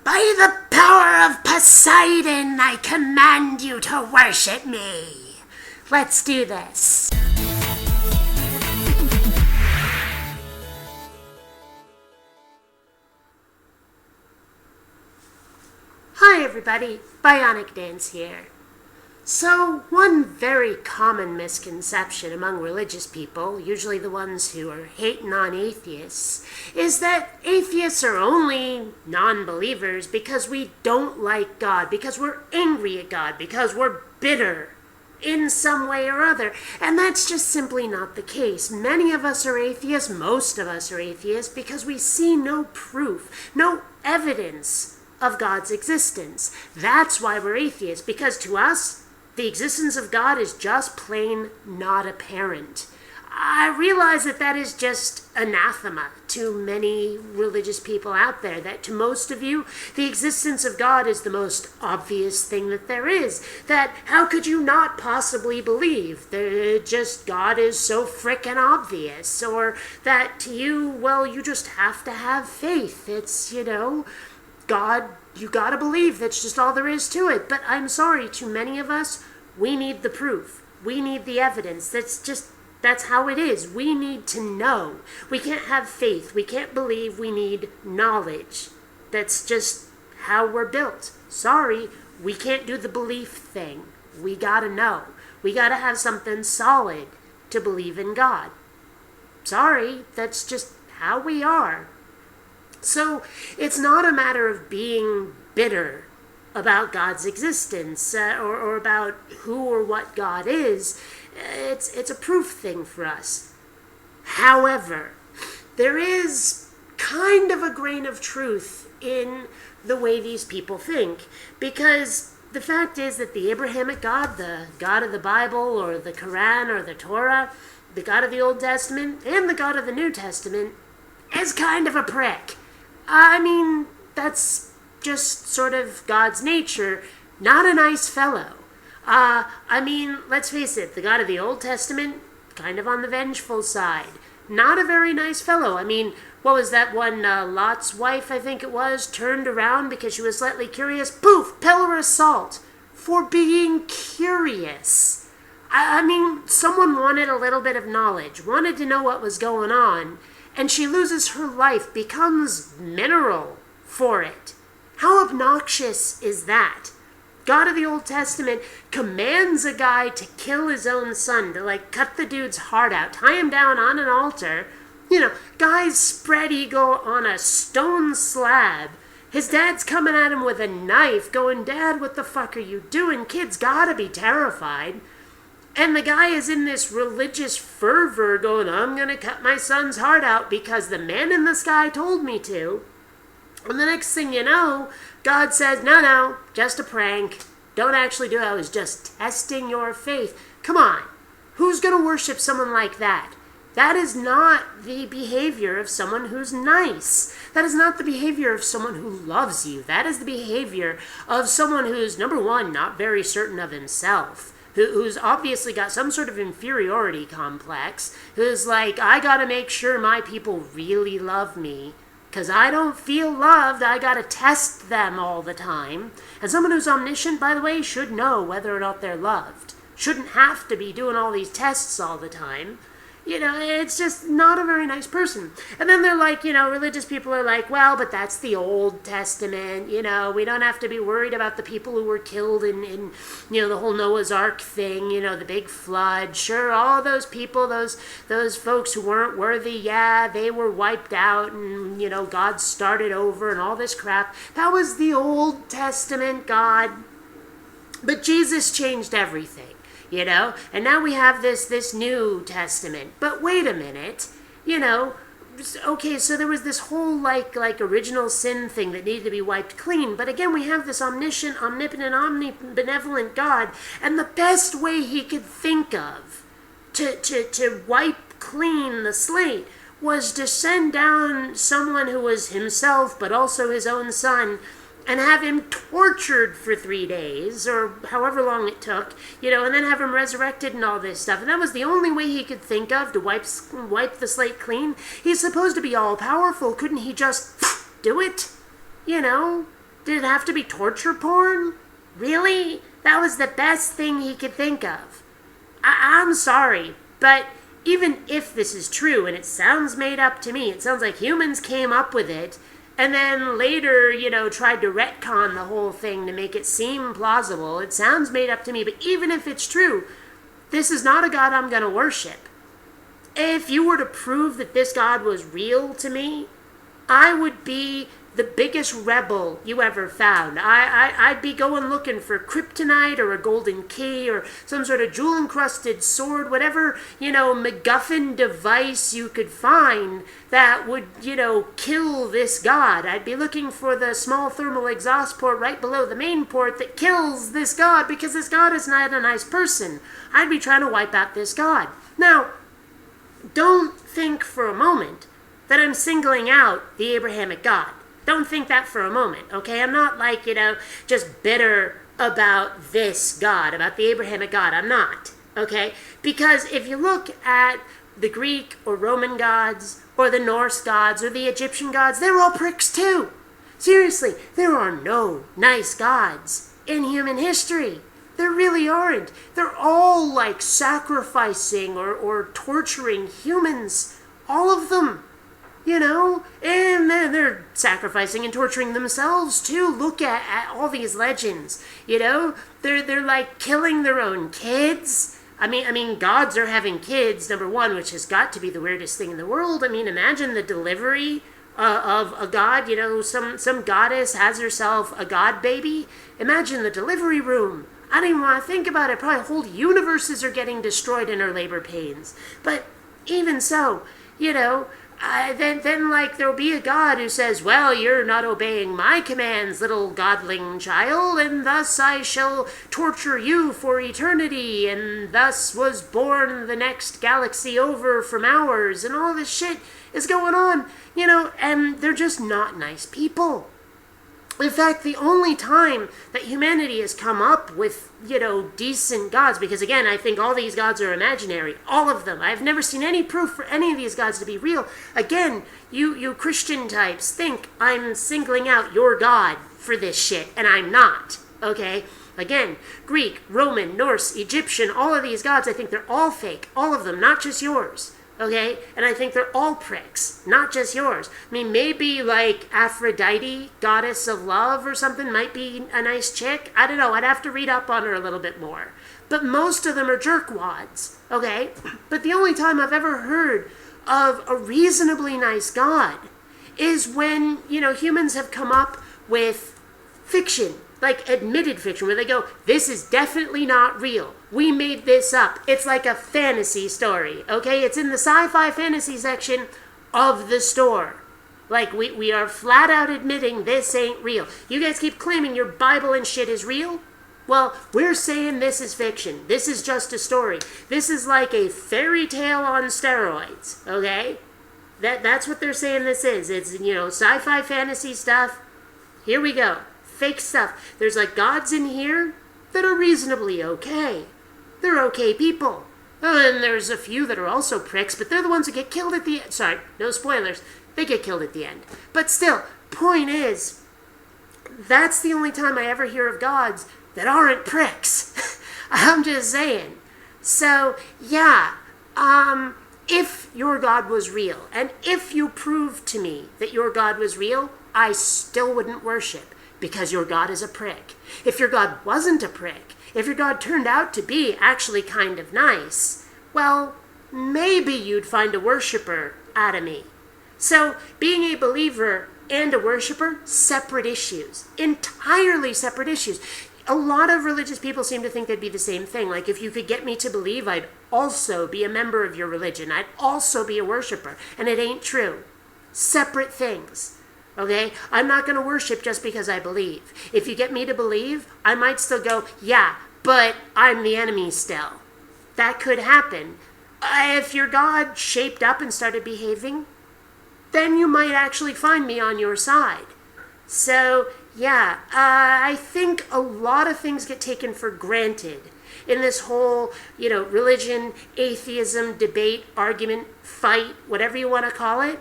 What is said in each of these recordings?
By the power of Poseidon, I command you to worship me. Let's do this. Hi everybody, BionicDance here. So, one very common misconception among religious people, usually the ones who are hating on atheists, is that atheists are only non-believers because we don't like God, because we're angry at God, because we're bitter in some way or other. And that's just simply not the case. Many of us are atheists, most of us are atheists, because we see no proof, no evidence of God's existence. That's why we're atheists, because to us, the existence of God is just plain not apparent. I realize that that is just anathema to many religious people out there, that to most of you, the existence of God is the most obvious thing that there is. That how could you not possibly believe that just God is so frickin' obvious? Or that to you, well, you just have to have faith. It's, God, you gotta believe, that's just all there is to it. But I'm sorry, to many of us, we need the proof. We need the evidence. That's how it is. We need to know. We can't have faith. We can't believe. We need knowledge. That's just how we're built. Sorry, we can't do the belief thing. We gotta know. We gotta have something solid to believe in God. Sorry, that's just how we are. So it's not a matter of being bitter about God's existence or about who or what God is. It's a proof thing for us. However, there is kind of a grain of truth in the way these people think, because the fact is that the Abrahamic God, the God of the Bible or the Quran or the Torah, the God of the Old Testament and the God of the New Testament, is kind of a prick. I mean, that's just sort of God's nature. Not a nice fellow. Let's face it, the God of the Old Testament, kind of on the vengeful side. Not a very nice fellow. I mean, what was that one, Lot's wife, I think it was, turned around because she was slightly curious? Poof! Pillar of salt. For being curious. I mean, someone wanted a little bit of knowledge, wanted to know what was going on, and she loses her life, becomes mineral for it. How obnoxious is that? God of the Old Testament commands a guy to kill his own son, to cut the dude's heart out, tie him down on an altar. Guy's spread eagle on a stone slab. His dad's coming at him with a knife, going, "Dad, what the fuck are you doing? Kid's gotta be terrified." And the guy is in this religious fervor going, "I'm going to cut my son's heart out because the man in the sky told me to." And the next thing you know, God says, no, just a prank. Don't actually do it. I was just testing your faith. Come on. Who's going to worship someone like that? That is not the behavior of someone who's nice. That is not the behavior of someone who loves you. That is the behavior of someone who's, number one, not very certain of himself, who's obviously got some sort of inferiority complex, who's like, I gotta make sure my people really love me, because I don't feel loved, I gotta test them all the time. And someone who's omniscient, by the way, should know whether or not they're loved. Shouldn't have to be doing all these tests all the time. It's just not a very nice person. And then they're like, religious people are like, well, but that's the Old Testament. We don't have to be worried about the people who were killed in the whole Noah's Ark thing, the big flood. Sure, all those people, those folks who weren't worthy, yeah, they were wiped out and, God started over and all this crap. That was the Old Testament God. But Jesus changed everything. And now we have this New Testament. But wait a minute, okay, so there was this whole original sin thing that needed to be wiped clean. But again, we have this omniscient, omnipotent, omnibenevolent God, and the best way he could think of to wipe clean the slate was to send down someone who was himself, but also his own son, and have him tortured for 3 days, or however long it took, and then have him resurrected and all this stuff. And that was the only way he could think of to wipe the slate clean. He's supposed to be all-powerful. Couldn't he just do it? Did it have to be torture porn? Really? That was the best thing he could think of. I'm sorry, but even if this is true, and it sounds made up to me, it sounds like humans came up with it, and then later, tried to retcon the whole thing to make it seem plausible. It sounds made up to me, but even if it's true, this is not a God I'm going to worship. If you were to prove that this God was real to me, I would be the biggest rebel you ever found. I'd be going looking for kryptonite or a golden key or some sort of jewel-encrusted sword, whatever, MacGuffin device you could find that would, kill this God. I'd be looking for the small thermal exhaust port right below the main port that kills this God, because this God is not a nice person. I'd be trying to wipe out this God. Now, don't think for a moment that I'm singling out the Abrahamic God. Don't think that for a moment, okay? I'm not like, just bitter about this God, about the Abrahamic God. I'm not, okay? Because if you look at the Greek or Roman gods or the Norse gods or the Egyptian gods, they're all pricks too. Seriously, there are no nice gods in human history. There really aren't. They're all like sacrificing or torturing humans. All of them. And they're sacrificing and torturing themselves too. Look at all these legends, they're like killing their own kids. I mean, gods are having kids, number one, which has got to be the weirdest thing in the world. I mean, imagine the delivery of a god, some goddess has herself a god baby. Imagine the delivery room. I don't even want to think about it. Probably whole universes are getting destroyed in her labor pains. But even so, then there'll be a God who says, well, you're not obeying my commands, little godling child, and thus I shall torture you for eternity, and thus was born the next galaxy over from ours, and all this shit is going on, and they're just not nice people. In fact, the only time that humanity has come up with, decent gods, because again, I think all these gods are imaginary, all of them. I've never seen any proof for any of these gods to be real. Again, you Christian types think I'm singling out your God for this shit, and I'm not, okay? Again, Greek, Roman, Norse, Egyptian, all of these gods, I think they're all fake, all of them, not just yours. Okay? And I think they're all pricks, not just yours. I mean, maybe like Aphrodite, goddess of love or something, might be a nice chick. I don't know. I'd have to read up on her a little bit more. But most of them are jerkwads. Okay? But the only time I've ever heard of a reasonably nice God is when, humans have come up with fiction, like admitted fiction, where they go, this is definitely not real. We made this up. It's like a fantasy story, okay? It's in the sci-fi fantasy section of the store. Like, we are flat out admitting this ain't real. You guys keep claiming your Bible and shit is real? Well, we're saying this is fiction. This is just a story. This is like a fairy tale on steroids, okay? That's what they're saying this is. It's, sci-fi fantasy stuff. Here we go. Fake stuff. There's like gods in here that are reasonably okay. They're okay people. Oh, and there's a few that are also pricks, but they're the ones that get killed at the end. Sorry, no spoilers. They get killed at the end. But still, point is, that's the only time I ever hear of gods that aren't pricks. I'm just saying. So, yeah, if your God was real, and if you proved to me that your God was real, I still wouldn't worship. Because your God is a prick. If your God wasn't a prick, if your God turned out to be actually kind of nice, well, maybe you'd find a worshiper out of me. So, being a believer and a worshiper, separate issues. Entirely separate issues. A lot of religious people seem to think they'd be the same thing. Like, if you could get me to believe, I'd also be a member of your religion. I'd also be a worshiper. And it ain't true. Separate things. Okay? I'm not going to worship just because I believe. If you get me to believe, I might still go, yeah, but I'm the enemy still. That could happen. If your God shaped up and started behaving, then you might actually find me on your side. So, yeah, I think a lot of things get taken for granted in this whole, religion, atheism, debate, argument, fight, whatever you want to call it.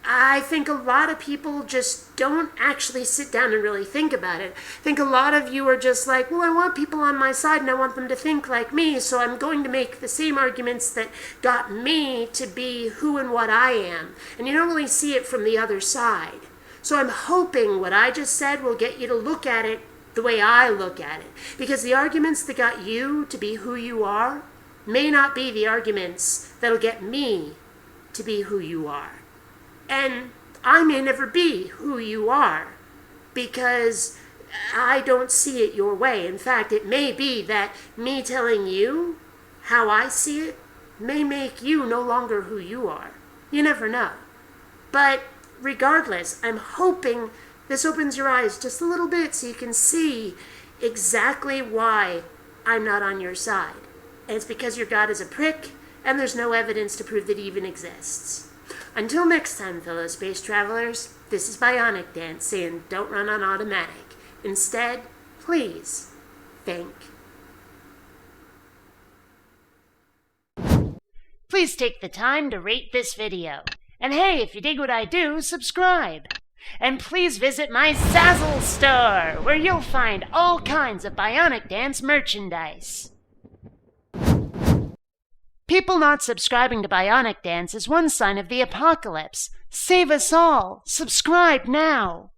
I think a lot of people just don't actually sit down and really think about it. I think a lot of you are just like, well, I want people on my side and I want them to think like me, so I'm going to make the same arguments that got me to be who and what I am. And you don't really see it from the other side. So I'm hoping what I just said will get you to look at it the way I look at it. Because the arguments that got you to be who you are may not be the arguments that'll get me to be who you are. And I may never be who you are because I don't see it your way. In fact, it may be that me telling you how I see it may make you no longer who you are. You never know. But regardless, I'm hoping this opens your eyes just a little bit so you can see exactly why I'm not on your side. And it's because your God is a prick and there's no evidence to prove that he even exists. Until next time, fellow space travelers, this is BionicDance saying don't run on automatic. Instead, please think. Please take the time to rate this video. And hey, if you dig what I do, subscribe. And please visit my Zazzle store, where you'll find all kinds of BionicDance merchandise. People not subscribing to BionicDance is one sign of the apocalypse. Save us all. Subscribe now.